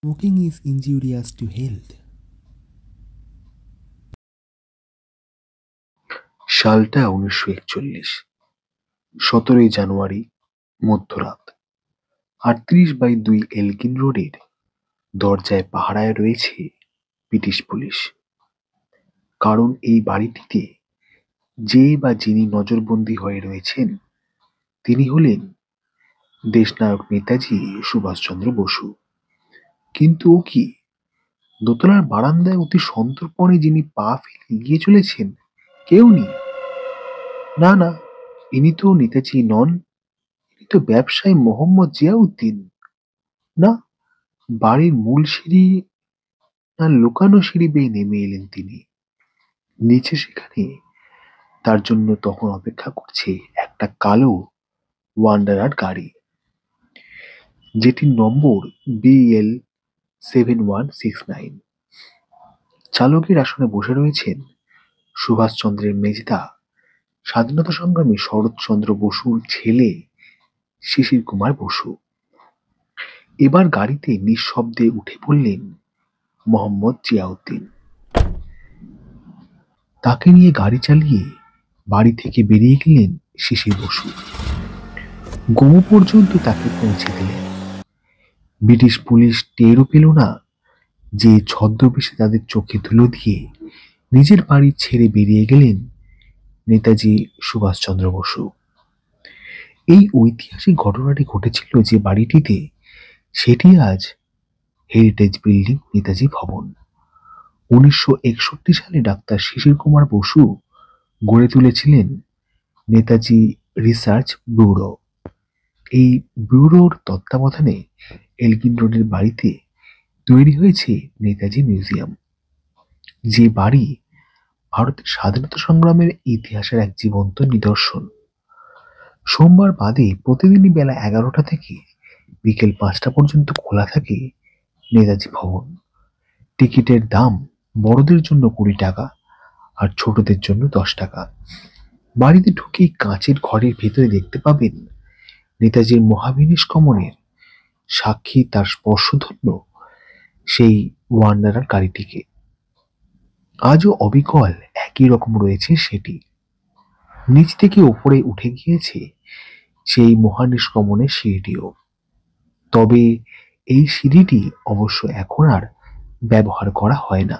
Smoking is injurious to health. সালটা 1941, 17ই জানুয়ারি, মধ্যরাত। 38/2 Elgin রোডের দরজায় পাহারায় রয়েছে ব্রিটিশ পুলিশ। কারণ এই বাড়িটিতে যে বা যিনি নজরবন্দী হয়ে রয়েছেন তিনি হলেন দেশনায়ক নেতাজি সুভাষচন্দ্র বসু। কিন্তু ও কি, দোতলার বারান্দায় অতি সন্তর্পণে যিনি পা ফেলে এগিয়ে চলেছেন কেউ নেই। না না, ইনি তো নেতাজি নন, ইনি তো ব্যবসায়ী মোহাম্মদ জিয়াউদ্দিন। না, বাড়ির মূল সিঁড়ি না লুকানো সিঁড়ি বেয়ে নেমে এলেন তিনি। নিচে সেখানে তার জন্য তখন অপেক্ষা করছে একটা কালো ওয়ান্ডারার গাড়ি, যেটির নম্বর BL7169। চালকের আসনে বসে রয়েছেন সুভাষচন্দ্রের মেজদা, স্বাধীনতা সংগ্রামী শরৎচন্দ্র বসুর ছেলে শিশির কুমার বসু। এবার গাড়িতে নিঃশব্দে উঠে পড়লেন মোহাম্মদ জিয়াউদ্দিন। তাকে নিয়ে গাড়ি চালিয়ে বাড়ি থেকে বেরিয়ে গেলেন শিশির বসু। গোমো পর্যন্ত তাকে পৌঁছে দিলেন। ব্রিটিশ পুলিশ টেরও পেল না যে ছদ্মবেশে তাদের চোখে ধুলো দিয়ে নিজের বাড়ি ছেড়ে বেরিয়ে গেলেন নেতাজি সুভাষচন্দ্র বসু। এই ঐতিহাসিক ঘটনাটি ঘটেছিল যে বাড়িটিতে, সেটি আজ হেরিটেজ বিল্ডিং নেতাজি ভবন। 1961 সালে ডাক্তার শিশির কুমার বসু গড়ে তুলেছিলেন নেতাজি রিসার্চ ব্যুরো। এই ব্যুরোর তত্ত্বাবধানে এলগিন রোডের বাড়িতে তৈরি হয়েছে নেতাজি মিউজিয়াম, যে বাড়ি ভারতের স্বাধীনতা সংগ্রামের ইতিহাসের এক জীবন্ত নিদর্শন। সোমবার বাদে প্রতিদিনই বেলা 11টা থেকে বিকেল 5টা পর্যন্ত খোলা থাকে নেতাজি ভবন। টিকিটের দাম বড়দের জন্য 20 টাকা আর ছোটদের জন্য 10 টাকা। বাড়িতে ঢুকেই কাঁচের ঘরের ভেতরে দেখতে পাবেন নেতাজির মহাবিনিষ্কমনের সাক্ষী তার স্পর্শধন্য সেই ওয়ান্ডারার গাড়িটিকে। আজও অবিকল একই রকম রয়েছে সেটি। নিচ থেকে ওপরে উঠে গিয়েছে সেই মহানিষ্ক্রমণের সিঁড়িটিও। তবে এই সিঁড়িটি অবশ্য এখন আর ব্যবহার করা হয় না।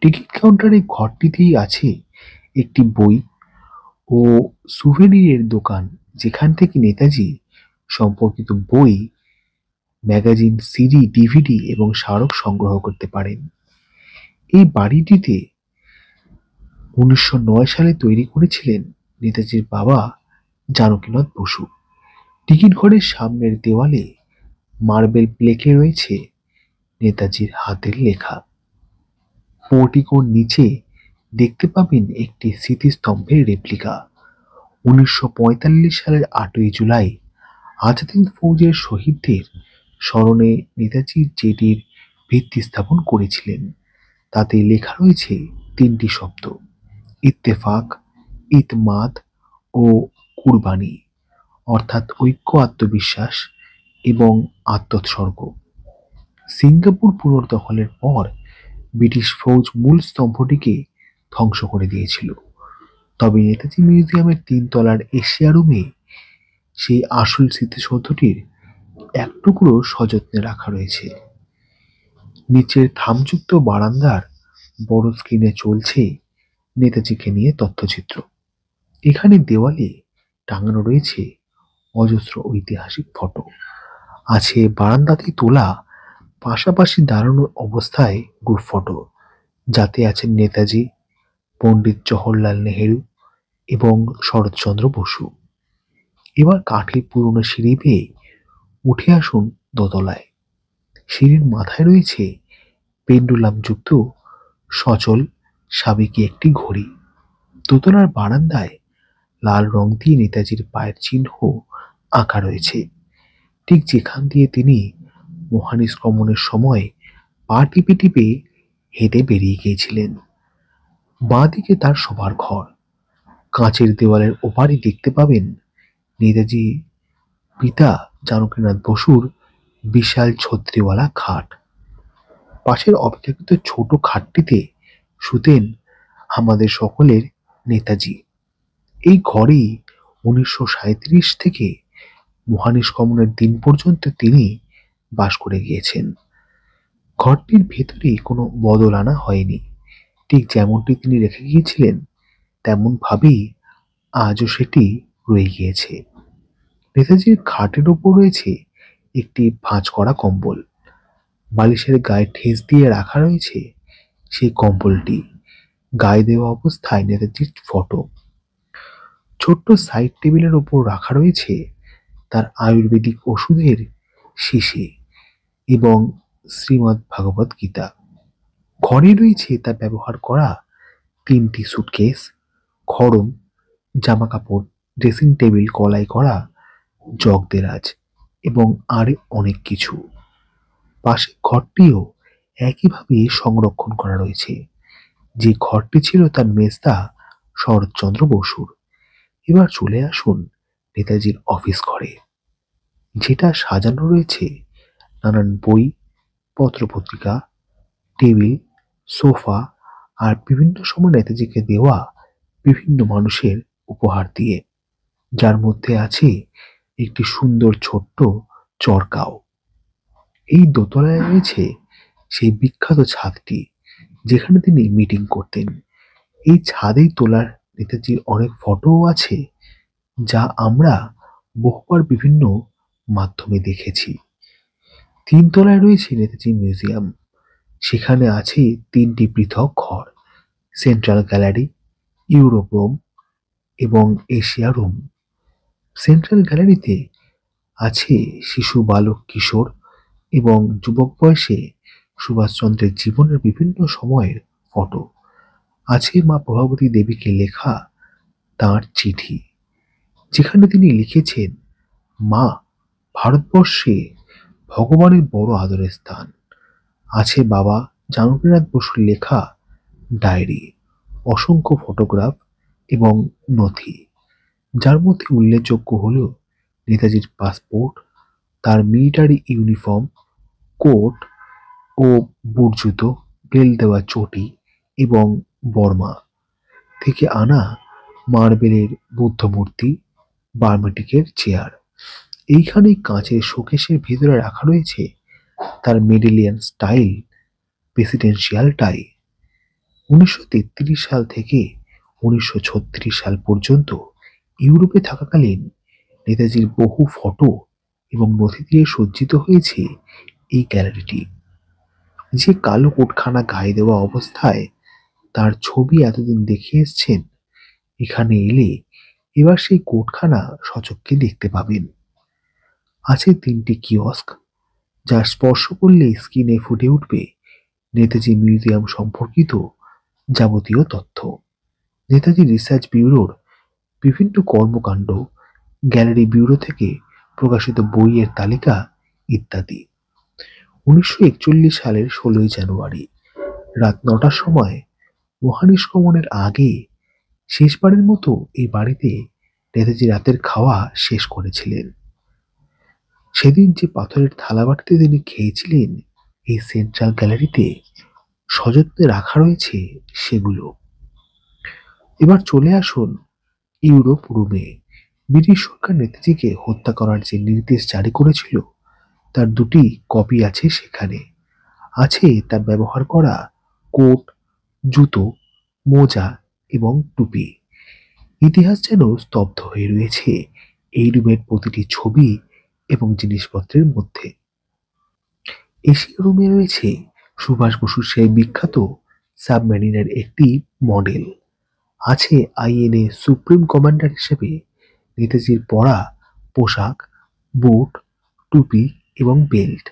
টিকিট কাউন্টারের ঘরটিতেই আছে একটি বই ও সুভেনিরের দোকান, যেখান থেকে নেতাজি সম্পর্কিত বই, ম্যাগাজিন, সিডি, ডিভিডি এবং স্মারক সংগ্রহ করতে পারেন। এই বাড়িটিতে 1909 সালে তৈরি করেছিলেন নেতাজির বাবা জানকীনাথ বসু। টিকিট ঘরের সামনের দেওয়ালে মার্বেল প্লেকে রয়েছে নেতাজির হাতের লেখা। পোর্টিকোর নিচে দেখতে পাবেন একটি স্মৃতিস্তম্ভের রেপ্লিকা। 1945 সালের 8ই জুলাই আজাদ হিন্দ ফৌজের শহীদদের স্মরণে নেতাজি যেটির ভিত্তি স্থাপন করেছিলেন তাতে লেখা রয়েছে 3টি শব্দ: ইত্তেফাক, ইতমাদ ও কুরবানি, অর্থাৎ ঐক্য, আত্মবিশ্বাস এবং আত্মোৎসর্গ। সিঙ্গাপুর পুনর্দখলের পর ব্রিটিশ ফৌজ মূল স্তম্ভটিকে ধ্বংস করে দিয়েছিল। তবে নেতাজি মিউজিয়ামের 3 তলার এশিয়া রুমে সেই আসল স্মৃতিসৌধটির এক টুকরো সযত্নে রাখা রয়েছে। নিচের থামযুক্ত বারান্দার বড় স্ক্রিনে চলছে নেতাজিকে নিয়ে তথ্যচিত্র। এখানে দেওয়ালে টাঙানো রয়েছে অজস্র ঐতিহাসিক ফটো। আছে বারান্দাতে তোলা পাশাপাশি দাঁড়ানো অবস্থায় গ্রুপ ফটো, যাতে আছেন নেতাজি, পণ্ডিত জওহরলাল নেহেরু এবং শরৎচন্দ্র বসু। এবার কাঠের পুরনো সিঁড়ি বেয়ে উঠে আসুন দোতলায়। সিঁড়ির মাথায় রয়েছে পেন্ডুলাম যুক্ত সচল সাবেকি একটি ঘড়ি। দোতলার বারান্দায় লাল রং দিয়ে নেতাজির পায়ের চিহ্ন আঁকা রয়েছে, ঠিক যেখান দিয়ে তিনি মহানিষ্ক্রমণের সময় পা টিপে টিপে হেঁটে বেরিয়ে গিয়েছিলেন। বাঁ দিকে তার শোবার ঘর। কাঁচের দেওয়ালের ওপারে দেখতে পাবেন নেতাজি পিতা জানকীনাথ বসুর বিশাল ছত্রিওয়ালা খাট। পাশের অপেক্ষাকৃত ছোট খাটটিতে শুতেন আমাদের সকলের নেতাজি। এই ঘরেই 1937 থেকে মহানিষ্ক্রমণের দিন পর্যন্ত তিনি বাস করে গিয়েছেন। ঘরটির ভেতরে কোনো বদল আনা হয়নি। ঠিক যেমনটি তিনি রেখে গিয়েছিলেন তেমন ভাবেই আজও সেটি রয়ে গিয়েছে। নেতাজির খাটের ওপর রয়েছে একটি ভাঁজ করা কম্বল। বালিশের গায়ে ঠেস দিয়ে রাখা রয়েছে সেই কম্বলটি। গায়ে দেওয়া অবস্থায় নেতাজির ফটো। ছোট্ট সাইড টেবিলের ওপর রাখা রয়েছে তার আয়ুর্বেদিক ওষুধের শিশি এবং শ্রীমদ্ ভাগবত গীতা। ঘরে রয়েছে তার ব্যবহার করা 3টি সুটকেস, খড়ম, জামা কাপড়, ড্রেসিং টেবিল, কলাই করা জগ দেরাজ এবং আর অনেক কিছু। পাশে ঘরটিও একইভাবে সংরক্ষণ করা রয়েছে, যে ঘরটি ছিল তার মেজদা শরৎচন্দ্র বসুর। এবার চলে আসুন নেতাজির অফিস ঘরে, যেটা সাজানো রয়েছে নানান বই, পত্রপত্রিকা, টেবিল, সোফা আর বিভিন্ন সময় নেতাজিকে দেওয়া বিভিন্ন মানুষের উপহার দিয়ে, যার মধ্যে আছে একটি সুন্দর ছোট্ট চরকাও। এই দোতলায় রয়েছে সেই বিখ্যাত ছাদটি, যেখানে তিনি মিটিং করতেন। এই ছাদেই তোলার নেতাজির অনেক ফটোও আছে, যা আমরা বহুবার বিভিন্ন মাধ্যমে দেখেছি। 3 তলায় রয়েছে নেতাজি মিউজিয়াম। সেখানে আছে 3টি পৃথক ঘর: সেন্ট্রাল গ্যালারি, ইউরোপ রুম এবং এশিয়া রুম। সেন্ট্রাল গ্যালারিতে আছে শিশু, বালক, কিশোর এবং যুবক বয়সে সুভাষচন্দ্রের জীবনের বিভিন্ন সময়ের ফটো। আছে মা প্রভাবতী দেবীকে লেখা তাঁর চিঠি, যেখানে তিনি লিখেছেন, মা, ভারতবর্ষে ভগবানের বড় আদরের স্থান। আছে বাবা জানকীনাথ বসুর লেখা ডায়েরি, অসংখ্য ফটোগ্রাফ এবং নথি, যার মধ্যে উল্লেখযোগ্য হল নেতাজির পাসপোর্ট, তার মিলিটারি ইউনিফর্ম, কোট ও বুট জুতো, বেল দেওয়া চটি এবং বর্মা থেকে আনা মার্বেলের বুদ্ধ মূর্তি, বার্মেটিকের চেয়ার। এইখানে কাঁচের শোকেসের ভেতরে রাখা রয়েছে তার মেডেলিয়ান স্টাইল প্রেসিডেন্সিয়াল টাই। 1933 সাল থেকে 1936 সাল পর্যন্ত ইউরোপে থাকাকালীন নেতাজির বহু ফটো এবং নথি দিয়ে সজ্জিত হয়েছে এই গ্যালারিটি। যে কালো কোটখানা গায়ে দেওয়া অবস্থায় তার ছবি এতদিন দেখে এসছেন, এখানে এলে এবার সেই কোটখানা সচক্ষে দেখতে পাবেন। আছে 3টি কিয়স্ক, যা স্পর্শ করলে স্ক্রিনে ফুটে উঠবে নেতাজি মিউজিয়াম সম্পর্কিত যাবতীয় তথ্য। নেতাজি রিসার্চ ব্যুরোর বিভিন্ন কর্মকাণ্ড, গ্যালারি ব্যুরো থেকে প্রকাশিত বইয়ের তালিকা ইত্যাদি। 1941 সালের 16ই জানুয়ারি রাত 9টার সময় মহানিষ্ক্রমণের আগে শেষবারের মতো এই বাড়িতে নেতাজি রাতের খাওয়া শেষ করেছিলেন। সেদিন যে পাথরের থালাবাটিতে তিনি খেয়েছিলেন, এই সেন্ট্রাল গ্যালারিতে সযত্নে রাখা রয়েছে সেগুলো। এবার চলে আসুন ইউরোপ রুমে। ব্রিটিশ সরকার নেতাজিকে হত্যা করার যে নির্দেশ জারি করেছিল, তার 2টি কপি আছে সেখানে। আছে তার ব্যবহার করা কোট, জুতো, মোজা এবং টুপি। ইতিহাস যেন স্তব্ধ হয়ে রয়েছে এই রুমের প্রতিটি ছবি এবং জিনিসপত্রের মধ্যে। এশিয়া রুমে রয়েছে সুভাষ বসুর সেই বিখ্যাত সাবমেরিনের একটি মডেল। আছে আইএনএ সুপ্রিম কমান্ডার হিসেবে নেতাজির পরা পোশাক, বুট, টুপি এবং বেল্ট।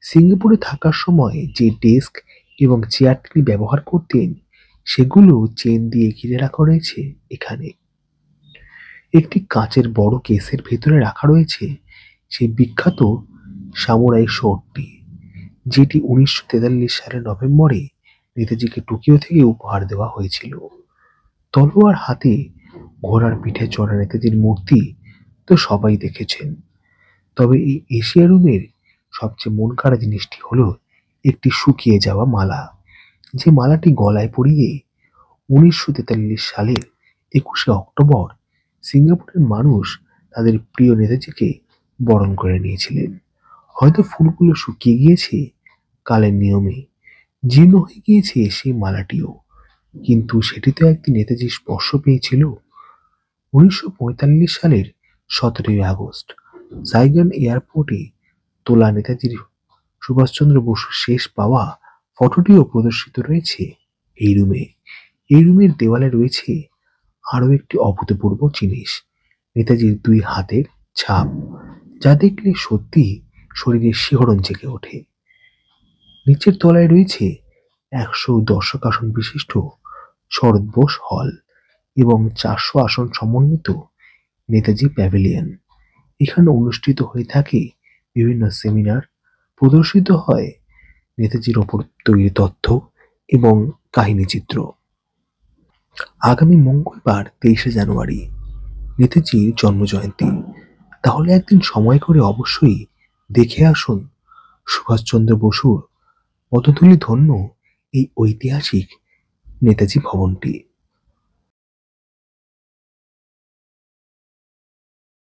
সিঙ্গাপুরে থাকার সময় যে ডেস্ক এবং চেয়ার তিনি ব্যবহার করতেন, সেগুলো চেন দিয়ে ঘিরে রাখা রয়েছে এখানে। একটি কাঁচের বড় কেসের ভেতরে রাখা রয়েছে সেই বিখ্যাত সামুরাই শর্টটি, যেটি 1943 সালের নভেম্বরে নেতাজিকে টোকিও থেকে উপহার দেওয়া হয়েছিল। তলোয়ার হাতে ঘোড়ার পিঠে চড়া নেতাজির মূর্তি তো সবাই দেখেছেন, তবে এই এশিয়া রুমের সবচেয়ে মন কাড়া জিনিসটি হলো একটি শুকিয়ে যাওয়া মালা, যে মালাটি গলায় পরিয়ে 1943 সালের 21শে অক্টোবর সিঙ্গাপুরের মানুষ তাদের প্রিয় নেতাজিকে বরণ করে নিয়েছিলেন। হয়তো ফুলগুলো শুকিয়ে গিয়েছে কালের নিয়মে, জীর্ণ হয়ে গিয়েছে সেই মালাটিও, কিন্তু সেটি তো একদিন নেতাজির স্পর্শ পেয়েছিল। 1945 সালের 17ই আগস্ট সাইগন এয়ারপোর্টে তোলা নেতাজির সুভাষচন্দ্র বসুর শেষ পাওয়া ফটোটিও প্রদর্শিত রয়েছে এই রুমে। এই রুমের দেওয়ালে রয়েছে আরো একটি অভূতপূর্ব জিনিস, নেতাজির 2 হাতের ছাপ, যা দেখলে সত্যি শরীরে শিহরণ জেগে ওঠে। নিচের তলায় রয়েছে 100 দর্শক আসন বিশিষ্ট শরৎ বোস হল এবং 400 আসন সমন্বিত নেতাজি প্যাভিলিয়ন। এখানে অনুষ্ঠিত হয়ে থাকে বিভিন্ন সেমিনার, প্রদর্শিত হয় নেতাজির ওপর তৈরি তথ্য এবং কাহিনীচিত্র। আগামী মঙ্গলবার 23শে জানুয়ারি নেতাজির জন্মজয়ন্তী, তাহলে একদিন সময় করে অবশ্যই দেখে আসুন সুভাষচন্দ্র বসুর পদধূলি ধন্য এই ঐতিহাসিক নেতাজি ভবনটি।